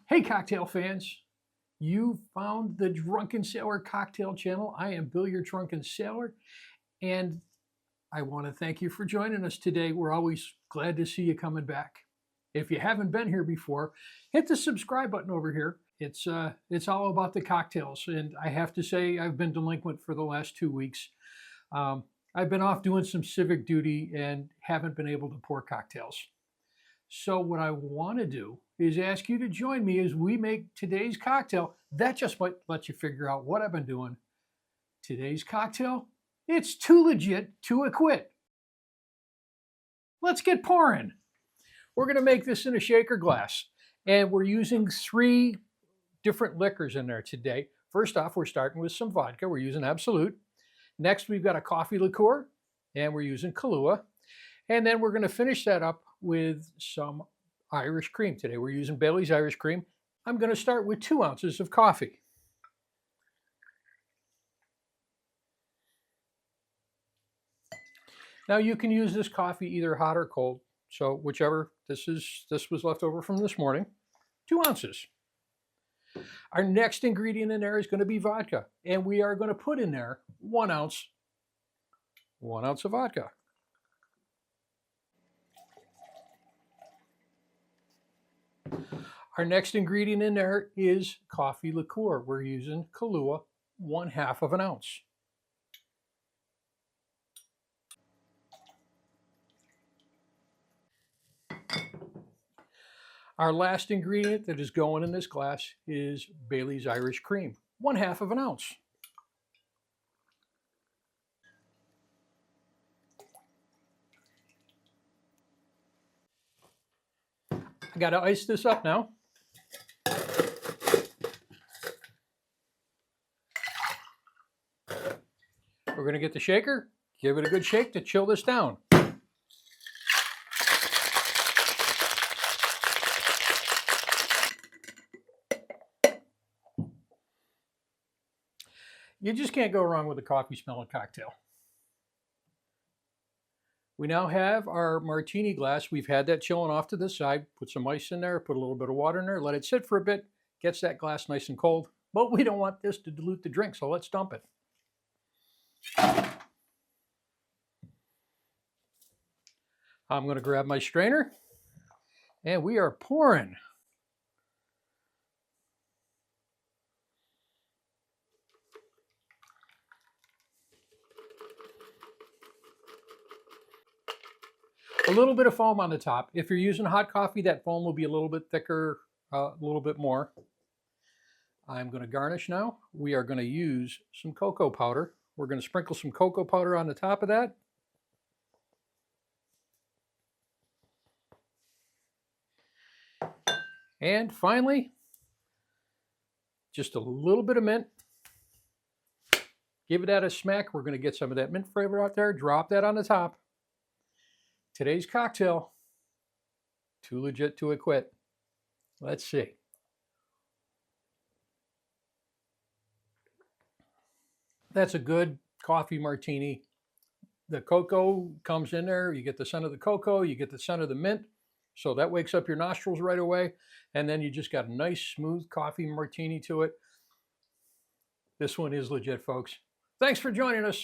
Hey cocktail fans, you found the Drunken Sailor cocktail channel. I am Bill, your Drunken Sailor, and I want to thank you for joining us today. We're always glad to see you coming back. If you haven't been here before, hit the subscribe button over here. It's all about the cocktails, and I have to say I've been delinquent for the last 2 weeks. I've been off doing some civic duty and haven't been able to pour cocktails. So what I want to do is ask you to join me as we make today's cocktail. That just might let you figure out what I've been doing. Today's cocktail, it's too legit to acquit. Let's get pouring. We're going to make this in a shaker glass, and we're using 3 different liquors in there today. First off, we're starting with some vodka. We're using Absolute. Next, we've got a coffee liqueur, and we're using Kahlua. And then we're going to finish that up with some Irish cream. Today we're using Bailey's Irish cream. I'm going to start with 2 ounces of coffee. Now you can use this coffee either hot or cold, so whichever. This was left over from this morning. 2 ounces. Our next ingredient in there is going to be vodka, and we are going to put in there 1 ounce. 1 ounce of vodka. Our next ingredient in there is coffee liqueur. We're using Kahlua, 1/2 ounce. Our last ingredient that is going in this glass is Bailey's Irish cream, 1/2 ounce. I got to ice this up now. We're going to get the shaker, give it a good shake to chill this down. You just can't go wrong with a coffee smelling cocktail. We now have our martini glass. We've had that chilling off to the side. Put some ice in there, put a little bit of water in there, let it sit for a bit, gets that glass nice and cold. But we don't want this to dilute the drink, so let's dump it. I'm going to grab my strainer, and we are pouring. A little bit of foam on the top. If you're using hot coffee, that foam will be a little bit thicker, a little bit more. I'm going to garnish now. We are going to use some cocoa powder. We're going to sprinkle some cocoa powder on the top of that. And finally, just a little bit of mint. Give that a smack. We're going to get some of that mint flavor out there. Drop that on the top. Today's cocktail, too legit to acquit. Let's see. That's a good coffee martini. The cocoa comes in there. You get the scent of the cocoa. You get the scent of the mint. So that wakes up your nostrils right away. And then you just got a nice, smooth coffee martini to it. This one is legit, folks. Thanks for joining us.